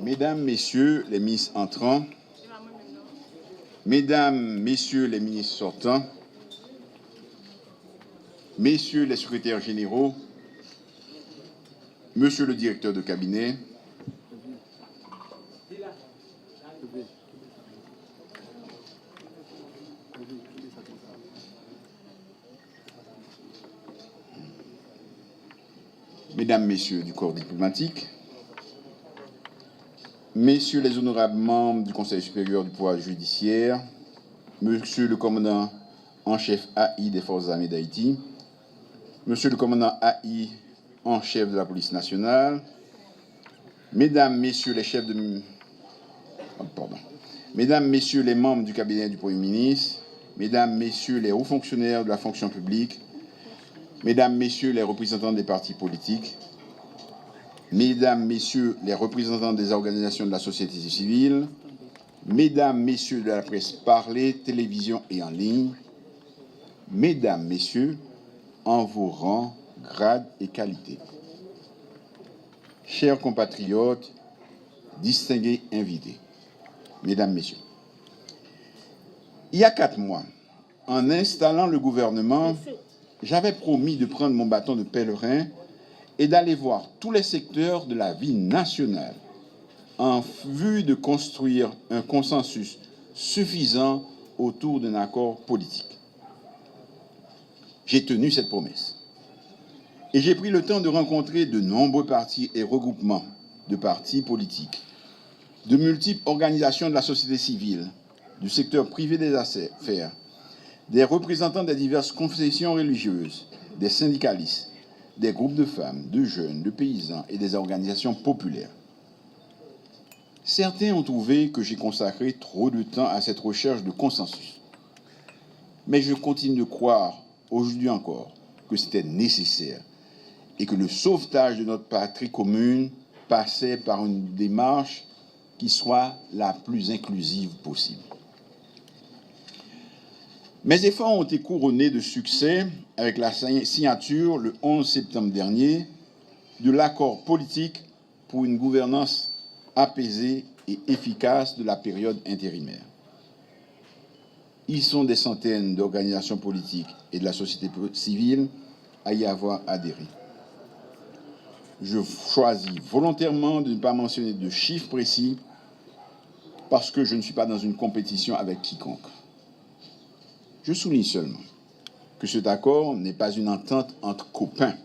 Mesdames, Messieurs les ministres entrants, Mesdames, Messieurs les ministres sortants, Messieurs les secrétaires généraux, Monsieur le directeur de cabinet, Mesdames, Messieurs du corps diplomatique, Messieurs les honorables membres du Conseil supérieur du pouvoir judiciaire, Monsieur le commandant en chef AI des Forces armées d'Haïti, Monsieur le commandant AI en chef de la police nationale, Mesdames, Messieurs les chefs de... Mesdames, Messieurs les membres du cabinet du Premier ministre, Mesdames, Messieurs les hauts fonctionnaires de la fonction publique, Mesdames, Messieurs les représentants des partis politiques, Mesdames, Messieurs les représentants des organisations de la société civile, Mesdames, Messieurs de la presse parlée, télévision et en ligne, Mesdames, Messieurs, en vos rangs, grades et qualités. Chers compatriotes, distingués invités, Mesdames, Messieurs, il y a 4 mois, en installant le gouvernement, j'avais promis de prendre mon bâton de pèlerin et d'aller voir tous les secteurs de la vie nationale en vue de construire un consensus suffisant autour d'un accord politique. J'ai tenu cette promesse et j'ai pris le temps de rencontrer de nombreux partis et regroupements de partis politiques, de multiples organisations de la société civile, du secteur privé des affaires, des représentants des diverses confessions religieuses, des syndicalistes, des groupes de femmes, de jeunes, de paysans et des organisations populaires. Certains ont trouvé que j'ai consacré trop de temps à cette recherche de consensus. Mais je continue de croire, aujourd'hui encore, que c'était nécessaire et que le sauvetage de notre patrie commune passait par une démarche qui soit la plus inclusive possible. Mes efforts ont été couronnés de succès avec la signature, le 11 septembre dernier, de l'accord politique pour une gouvernance apaisée et efficace de la période intérimaire. Ils sont des centaines d'organisations politiques et de la société civile à y avoir adhéré. Je choisis volontairement de ne pas mentionner de chiffres précis parce que je ne suis pas dans une compétition avec quiconque. Je souligne seulement que cet accord n'est pas une entente entre copains,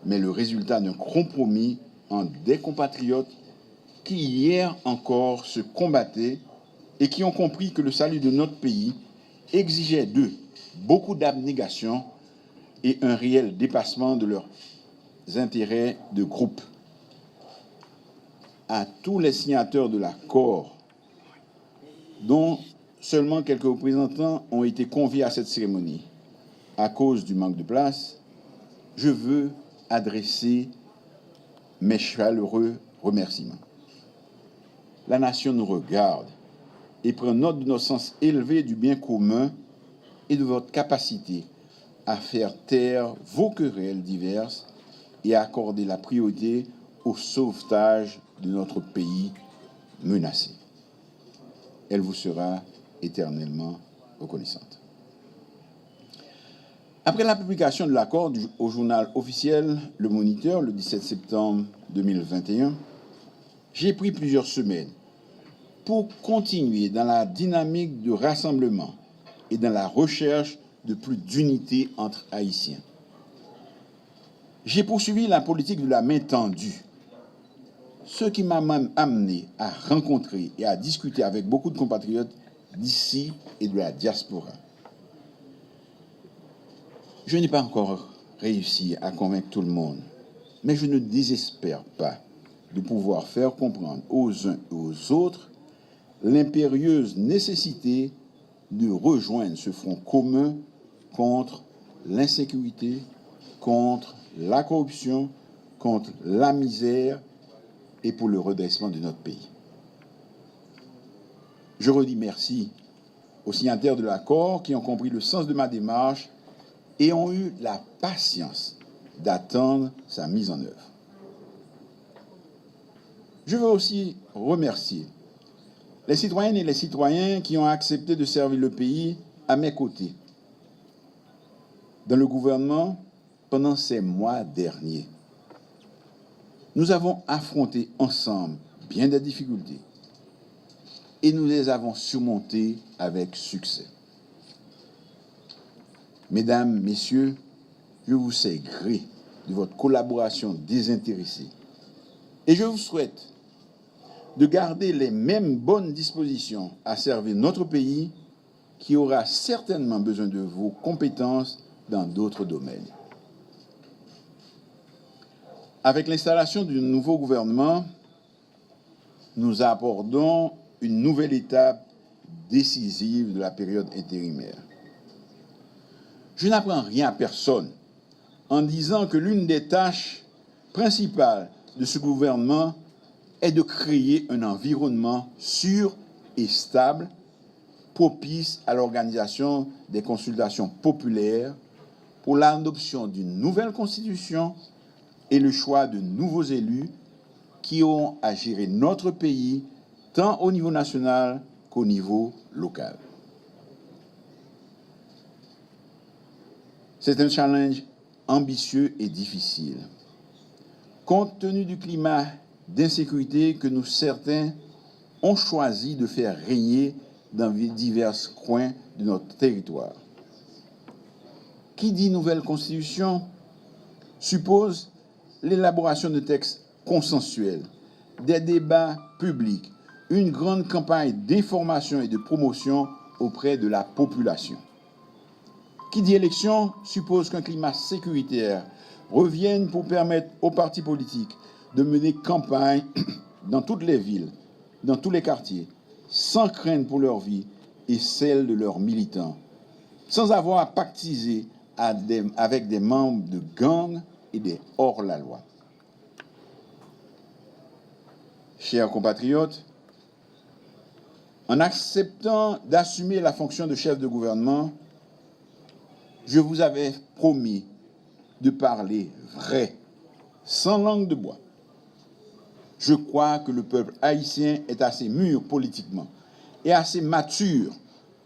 mais le résultat d'un compromis entre des compatriotes qui hier encore se combattaient et qui ont compris que le salut de notre pays exigeait d'eux beaucoup d'abnégation et un réel dépassement de leurs intérêts de groupe. À tous les signataires de l'accord, dont seulement quelques représentants ont été conviés à cette cérémonie à cause du manque de place, je veux adresser mes chaleureux remerciements. La nation nous regarde et prend note de notre sens élevé du bien commun et de votre capacité à faire taire vos querelles diverses et à accorder la priorité au sauvetage de notre pays menacé. Elle vous sera éternellement reconnaissante. Après la publication de l'accord au journal officiel Le Moniteur le 17 septembre 2021, j'ai pris plusieurs semaines pour continuer dans la dynamique de rassemblement et dans la recherche de plus d'unité entre Haïtiens. J'ai poursuivi la politique de la main tendue, ce qui m'a même amené à rencontrer et à discuter avec beaucoup de compatriotes d'ici et de la diaspora. Je n'ai pas encore réussi à convaincre tout le monde, mais je ne désespère pas de pouvoir faire comprendre aux uns et aux autres l'impérieuse nécessité de rejoindre ce front commun contre l'insécurité, contre la corruption, contre la misère et pour le redressement de notre pays. Je redis merci aux signataires de l'accord qui ont compris le sens de ma démarche et ont eu la patience d'attendre sa mise en œuvre. Je veux aussi remercier les citoyennes et les citoyens qui ont accepté de servir le pays à mes côtés dans le gouvernement pendant ces mois derniers. Nous avons affronté ensemble bien des difficultés et nous les avons surmontées avec succès. Mesdames, Messieurs, je vous sais gré de votre collaboration désintéressée et je vous souhaite de garder les mêmes bonnes dispositions à servir notre pays qui aura certainement besoin de vos compétences dans d'autres domaines. Avec l'installation du nouveau gouvernement, nous abordons une nouvelle étape décisive de la période intérimaire. Je n'apprends rien à personne en disant que l'une des tâches principales de ce gouvernement est de créer un environnement sûr et stable, propice à l'organisation des consultations populaires pour l'adoption d'une nouvelle constitution et le choix de nouveaux élus qui auront à gérer notre pays tant au niveau national qu'au niveau local. C'est un challenge ambitieux et difficile. Compte tenu du climat d'insécurité que nous certains ont choisi de faire régner dans divers coins de notre territoire. Qui dit nouvelle constitution suppose l'élaboration de textes consensuels, des débats publics, une grande campagne d'information et de promotion auprès de la population. Qui dit élection suppose qu'un climat sécuritaire revienne pour permettre aux partis politiques de mener campagne dans toutes les villes, dans tous les quartiers, sans crainte pour leur vie et celle de leurs militants, sans avoir à pactiser avec des membres de gangs et des hors-la-loi. Chers compatriotes, en acceptant d'assumer la fonction de chef de gouvernement, je vous avais promis de parler vrai, sans langue de bois. Je crois que le peuple haïtien est assez mûr politiquement et assez mature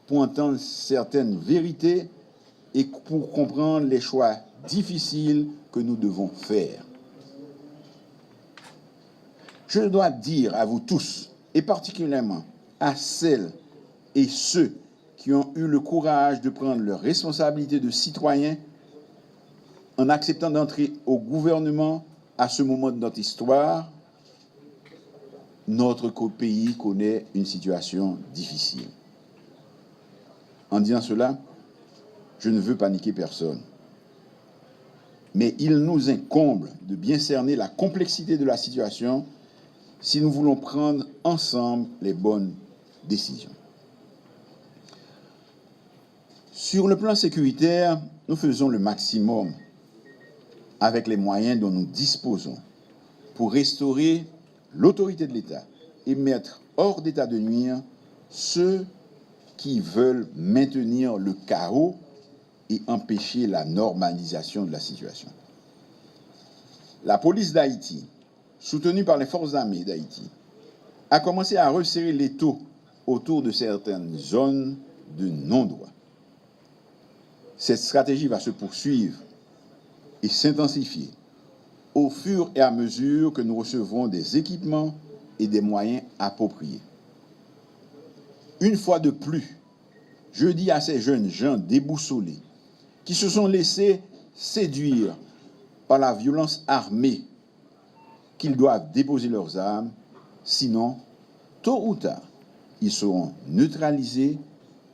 pour entendre certaines vérités et pour comprendre les choix difficiles que nous devons faire. Je dois dire à vous tous, et particulièrement à celles et ceux qui ont eu le courage de prendre leurs responsabilités de citoyens en acceptant d'entrer au gouvernement à ce moment de notre histoire, notre pays connaît une situation difficile. En disant cela, je ne veux paniquer personne. Mais il nous incombe de bien cerner la complexité de la situation si nous voulons prendre ensemble les bonnes décisions. Sur le plan sécuritaire, nous faisons le maximum avec les moyens dont nous disposons pour restaurer l'autorité de l'État et mettre hors d'état de nuire ceux qui veulent maintenir le chaos et empêcher la normalisation de la situation. La police d'Haïti, soutenue par les forces armées d'Haïti, a commencé à resserrer l'étau autour de certaines zones de non-droit. Cette stratégie va se poursuivre et s'intensifier au fur et à mesure que nous recevrons des équipements et des moyens appropriés. Une fois de plus, je dis à ces jeunes gens déboussolés qui se sont laissés séduire par la violence armée qu'ils doivent déposer leurs armes, sinon, tôt ou tard, ils seront neutralisés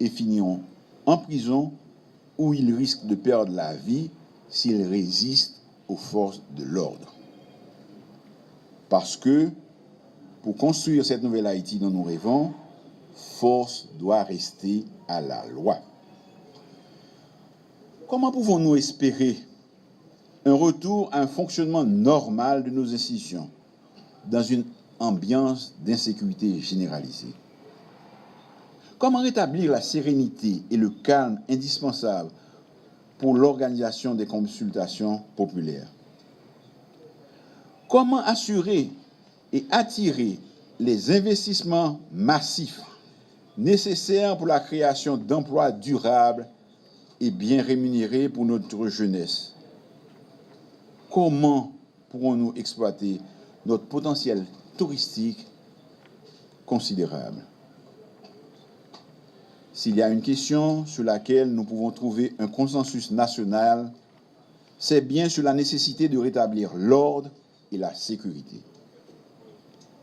et finiront en prison où ils risquent de perdre la vie s'ils résistent aux forces de l'ordre. Parce que, pour construire cette nouvelle Haïti dont nous rêvons, force doit rester à la loi. Comment pouvons-nous espérer un retour à un fonctionnement normal de nos institutions dans une ambiance d'insécurité généralisée? Comment rétablir la sérénité et le calme indispensables pour l'organisation des consultations populaires? Comment assurer et attirer les investissements massifs nécessaires pour la création d'emplois durables et bien rémunérés pour notre jeunesse. Comment pourrons-nous exploiter notre potentiel touristique considérable? S'il y a une question sur laquelle nous pouvons trouver un consensus national, c'est bien sur la nécessité de rétablir l'ordre et la sécurité.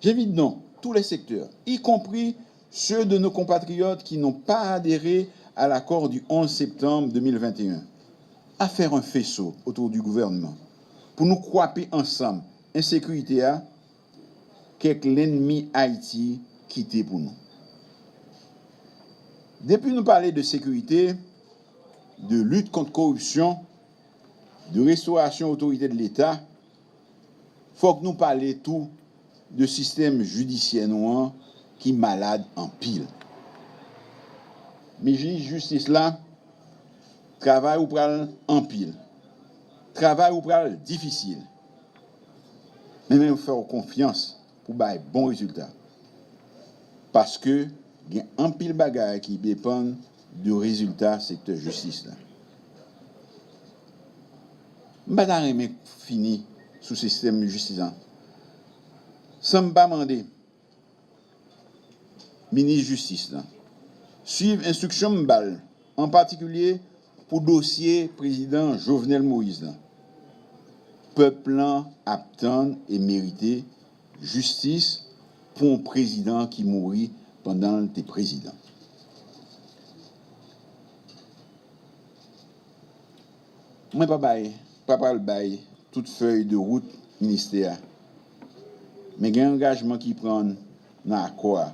J'invite donc tous les secteurs, y compris ceux de nos compatriotes qui n'ont pas adhéré à l'accord du 11 septembre 2021, à faire un faisceau autour du gouvernement pour nous croiser ensemble insécurité à qu'est l'ennemi Haïti quitté pour nous. Depuis nous parler de sécurité, de lutte contre corruption, de restauration autorité de l'État, il faut que nous parlions tout de système judiciaire noir qui est malade en pile. Mais justice là, travail ou pral en pile, travail ou pral difficile. Mais même faire confiance pour avoir bon résultat. Parce que il y a un pile bagaille qui dépend du résultat secteur justice là. M'pas aimer fini sous système de justice. Sans m'pas demander ministre justice là. Suivre instruction m'bal, en particulier pour dossier président Jovenel Moïse là. Peuple attend et mérité justice pour un président qui mourit pendant le président. Moi pas le bail toute feuille de route ministère. Mais il y a un engagement qui prend dans l'accord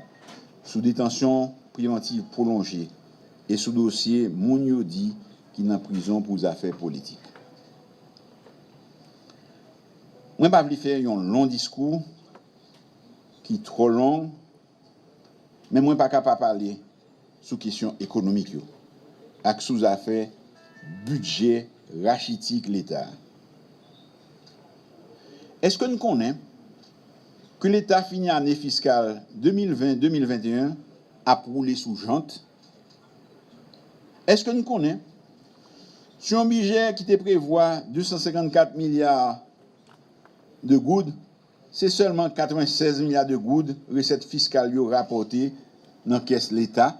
sous détention préventive prolongée et sous dossier Mouniodi qui est en prison pour des affaires politiques. Moi pas faire un long discours qui est trop long, mais moi pas capable de parler sous question économique avec sous affaires budget rachitique l'État. Est-ce que nous connaissons que l'État finit l'année fiscale 2020-2021 à rouler sous jante? Est-ce que nous connaissons sur un budget qui te prévoit 254 milliards de goudes, c'est seulement 96 milliards de goudes recettes fiscales rapportées dans la caisse de l'État?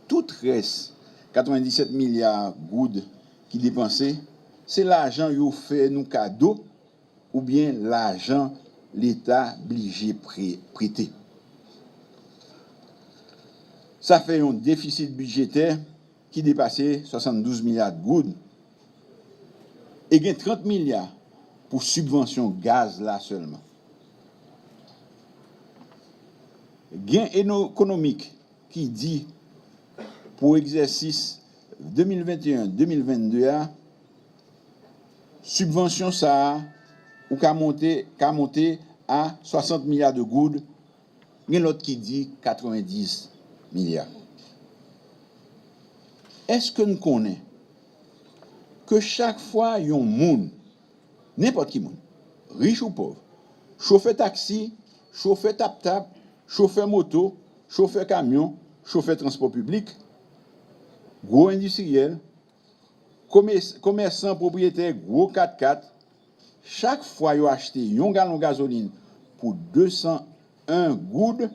Tout reste 97 milliards de goudes qui dépensés, c'est l'argent qui fait nous cadeau ou bien l'argent l'État obligé prêter. Ça fait un déficit budgétaire qui dépassait 72 milliards de goudes et il y a 30 milliards pour subvention gaz là seulement. Gain économique qui dit pour exercice 2021-2022, subvention ça ou qu'a monté à 60 milliards de goudes, il y a l'autre qui dit 90 milliards. Est-ce que nous connaissons que chaque fois il y a un monde, n'importe qui monde, riche ou pauvre, chauffeur taxi, chauffeur tap-tap, chauffeur moto, chauffeur camion, chauffeur transport public, gros industriel, commerçant propriétaire, gros 4x4, chaque fois qu'ils ont acheté un gallon de gasoline pour 201 goudes,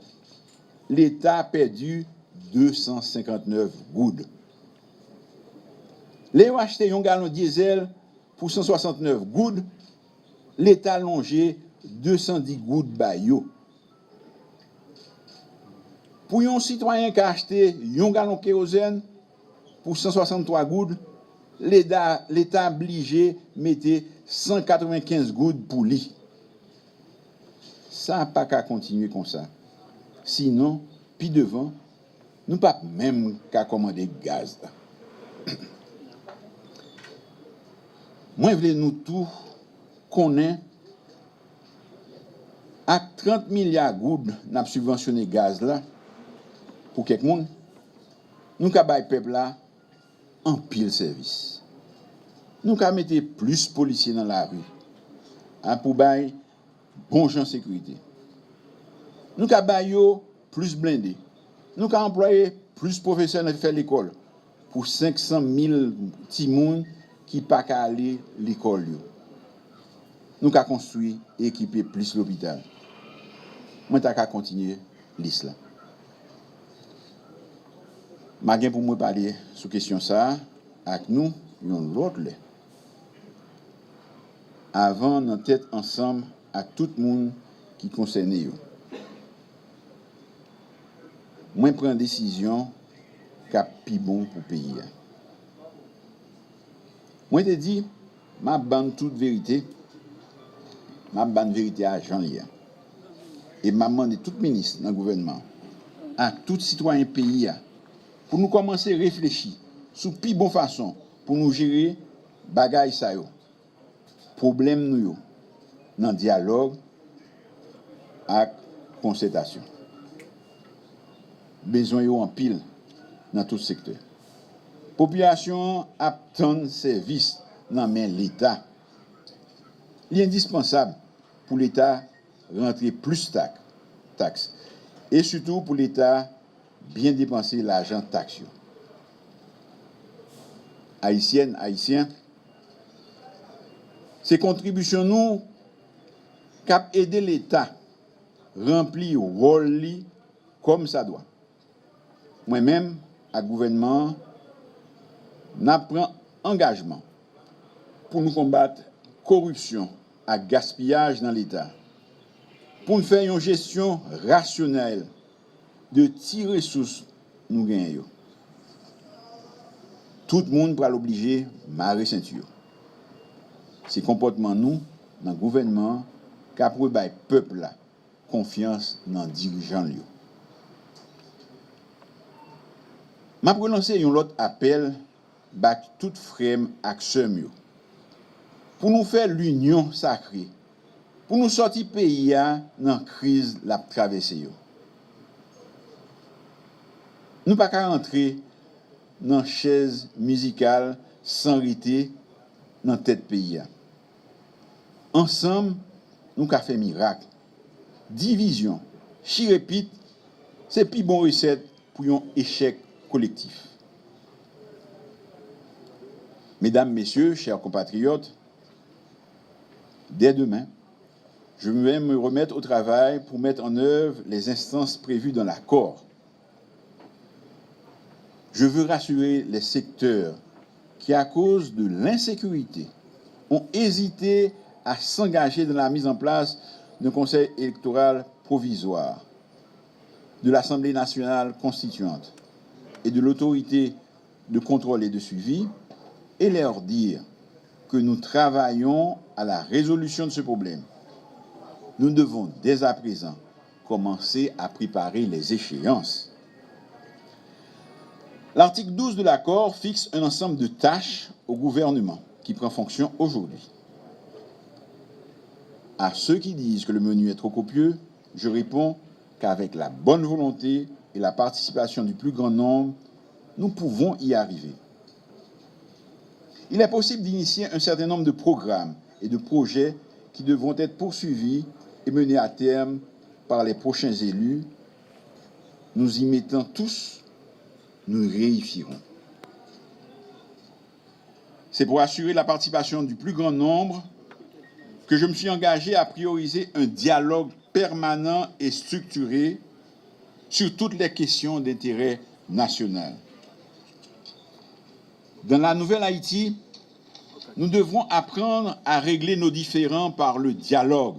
l'État a perdu 259 goudes. Les ont acheté un gallon de diesel pour 169 goudes, l'État a longé 210 goudes bayo. Pour un citoyen qui a acheté un gallon de kérosène pour 163 goudes, l'État a obligé de mettre 195 gouttes pour lui. Ça n'a pas qu'à continuer comme ça. Sinon, puis devant, nous pas même qu'à commander gaz. Moi, je voulais nous tous connaître à 30 milliards de gouttes n'a subventionné gaz là pour quelqu'un. Nous avons mis le peuple là en pile service. Nous avons mis plus de policiers dans la rue pour bailler bon gens sécurité. Nous avons plus blindés. Nous avons employé plus de professionnels faire l'école pour 500 000 petits monde qui ne peuvent pas aller à l'école. Nous avons construit et équipé plus l'hôpital. Moi, je vais continuer l'islam. Je vais pour moi parler sur la question ça avec nous, l'autre. Avant, nous tête ensemble à tout le monde qui concerne eux. Moi, je prends une décision qui est plus bon pour le pays. Moi, je te dis, je banne toute vérité. Je banne vérité à Jean-Lia. Et je demande à tout ministre dans le gouvernement, à tout citoyen pays, pour nous commencer à réfléchir sur plus bonne façon pour nous gérer bagaille ça yo. Problème nous dans dialogue et concertation. Besoin yo en pile dans tout secteur. Population attend service dans main l'État. Il est indispensable pour l'État rentrer plus taxes et surtout pour l'État bien dépenser l'argent taxe. Haïtiennes, Haïtiens, ces contributions nous cap aider l'État remplir le rôle comme ça doit. Moi-même, à gouvernement, n'apprend engagement pour nous combattre corruption et gaspillage dans l'État, pour nous faire une gestion rationnelle de tirer ressources nous gagnons. Tout le monde va l'obliger à marrer ceinture. C'est comportement nous, dans le gouvernement, qui a pour le peuple là, confiance dans les dirigeants. Je vais lancer un autre appel à tout frère et pour nous faire l'union sacrée, pour nous sortir pays dans la crise la traversée. Nous ne pouvons pas rentrer dans la chaise musicale sans riter dans la tête pays. Ensemble, nous avons fait miracle. Division, chirépite, c'est plus bonne recette pour un échec collectif. Mesdames, Messieurs, chers compatriotes, dès demain, je vais me remettre au travail pour mettre en œuvre les instances prévues dans l'accord. Je veux rassurer les secteurs qui, à cause de l'insécurité, ont hésité à s'engager dans la mise en place d'un conseil électoral provisoire, de l'Assemblée nationale constituante et de l'autorité de contrôle et de suivi, et leur dire que nous travaillons à la résolution de ce problème. Nous devons dès à présent commencer à préparer les échéances. L'article 12 de l'accord fixe un ensemble de tâches au gouvernement qui prend fonction aujourd'hui. À ceux qui disent que le menu est trop copieux, je réponds qu'avec la bonne volonté et la participation du plus grand nombre, nous pouvons y arriver. Il est possible d'initier un certain nombre de programmes et de projets qui devront être poursuivis et menés à terme par les prochains élus. Nous y mettant tous, nous réussirons. C'est pour assurer la participation du plus grand nombre que je me suis engagé à prioriser un dialogue permanent et structuré sur toutes les questions d'intérêt national. Dans la nouvelle Haïti, nous devrons apprendre à régler nos différends par le dialogue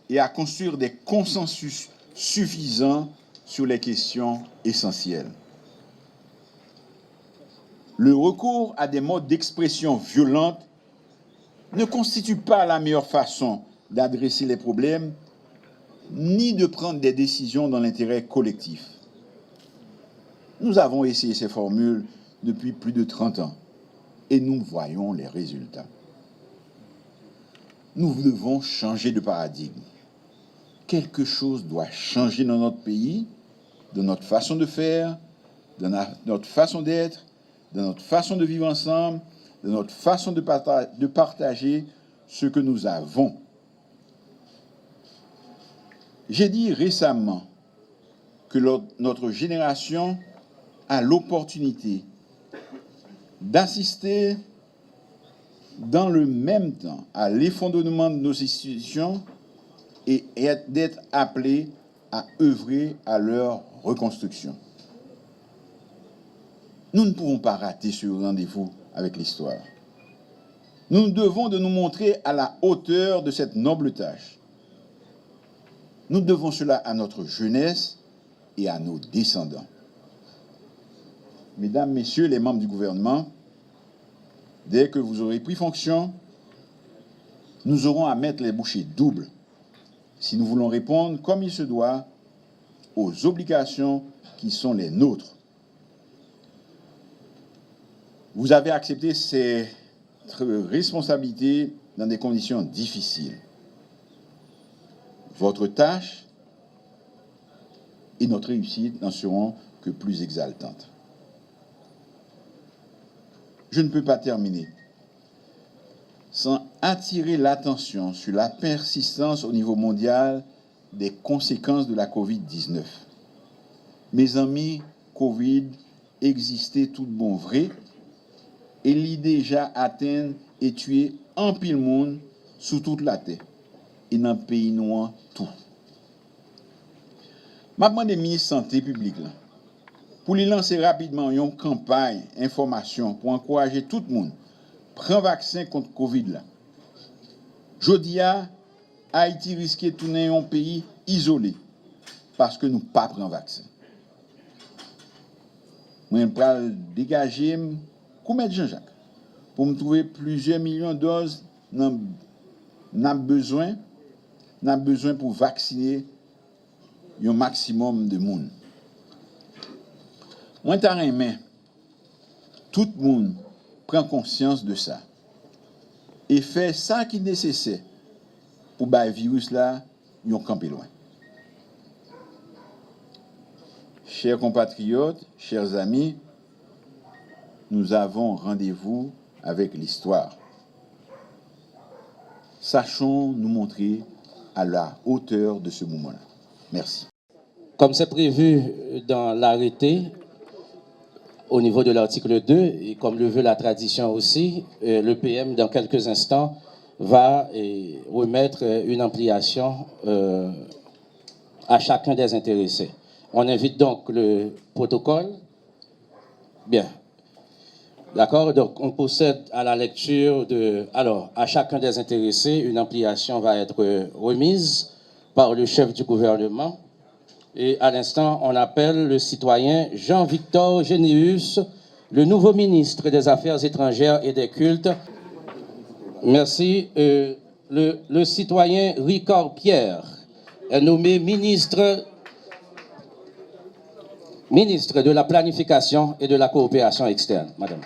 et à construire des consensus suffisants sur les questions essentielles. Le recours à des modes d'expression violentes ne constitue pas la meilleure façon d'adresser les problèmes ni de prendre des décisions dans l'intérêt collectif. Nous avons essayé ces formules depuis plus de 30 ans et nous voyons les résultats. Nous devons changer de paradigme. Quelque chose doit changer dans notre pays, dans notre façon de faire, dans notre façon d'être, dans notre façon de vivre ensemble, dans notre façon de partager ce que nous avons. J'ai dit récemment que notre génération a l'opportunité d'assister dans le même temps à l'effondrement de nos institutions et d'être appelés à œuvrer à leur reconstruction. Nous ne pouvons pas rater ce rendez-vous avec l'histoire. Nous devons de nous montrer à la hauteur de cette noble tâche. Nous devons cela à notre jeunesse et à nos descendants. Mesdames, Messieurs les membres du gouvernement, dès que vous aurez pris fonction, nous aurons à mettre les bouchées doubles si nous voulons répondre comme il se doit aux obligations qui sont les nôtres. Vous avez accepté ces responsabilités dans des conditions difficiles. Votre tâche et notre réussite n'en seront que plus exaltantes. Je ne peux pas terminer sans attirer l'attention sur la persistance au niveau mondial des conséquences de la COVID-19. Mes amis, COVID existait tout bon vrai et l'y déjà atteint et tué en pile monde sous toute la terre et dans le pays noir tout. Je demande au ministre de la Santé publique pour lui lancer rapidement une campagne information pour encourager tout le monde à prendre vaccin contre Covid. Jodi a, Haïti risque de tourner un pays isolé parce que nous ne pas prendre vaccin. Je vais dégager Koumet Jean-Jacques pour me trouver plusieurs millions de doses. Nous avons besoin pour vacciner un maximum de monde. Moi, tout le monde prend conscience de ça et fait ça qui est nécessaire pour que le virus là camper loin. Chers compatriotes, chers amis, nous avons rendez-vous avec l'histoire. Sachons nous montrer à la hauteur de ce moment-là. Merci. Comme c'est prévu dans l'arrêté, au niveau de l'article 2, et comme le veut la tradition aussi, le PM, dans quelques instants, va remettre une ampliation à chacun des intéressés. On invite donc le protocole. Bien. D'accord? Donc, on procède à la lecture de... Alors, à chacun des intéressés, une ampliation va être remise par le chef du gouvernement. Et à l'instant, on appelle le citoyen Jean-Victor Généus, le nouveau ministre des Affaires étrangères et des cultes. Merci. Le citoyen Ricard Pierre est nommé ministre de la Planification et de la Coopération externe. Madame.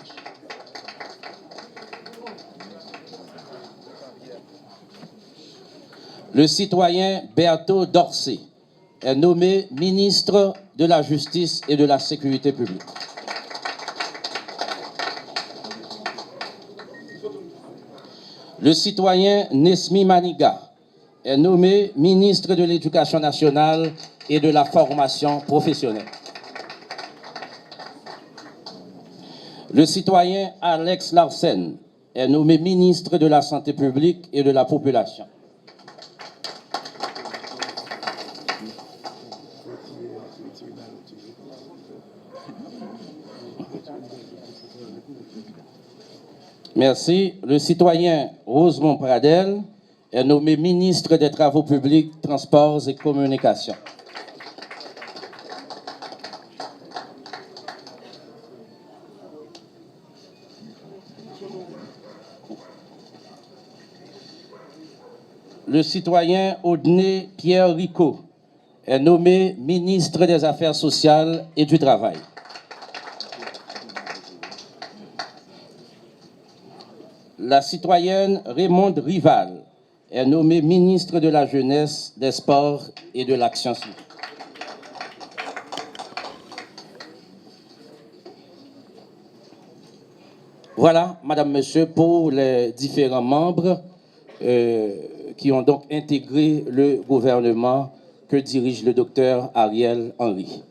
Le citoyen Berthaud Dorsey est nommé ministre de la Justice et de la Sécurité publique. Le citoyen Nesmi Maniga est nommé ministre de l'Éducation nationale et de la formation professionnelle. Le citoyen Alex Larsen est nommé ministre de la Santé publique et de la Population. Merci. Le citoyen Rosemont Pradel est nommé ministre des Travaux publics, Transports et Communications. Le citoyen Audney Pierre Rico est nommé ministre des Affaires sociales et du Travail. La citoyenne Raymonde Rival est nommée ministre de la Jeunesse, des Sports et de l'Action civique. Voilà, Madame, Monsieur, pour les différents membres qui ont donc intégré le gouvernement que que dirige le docteur Ariel Henry.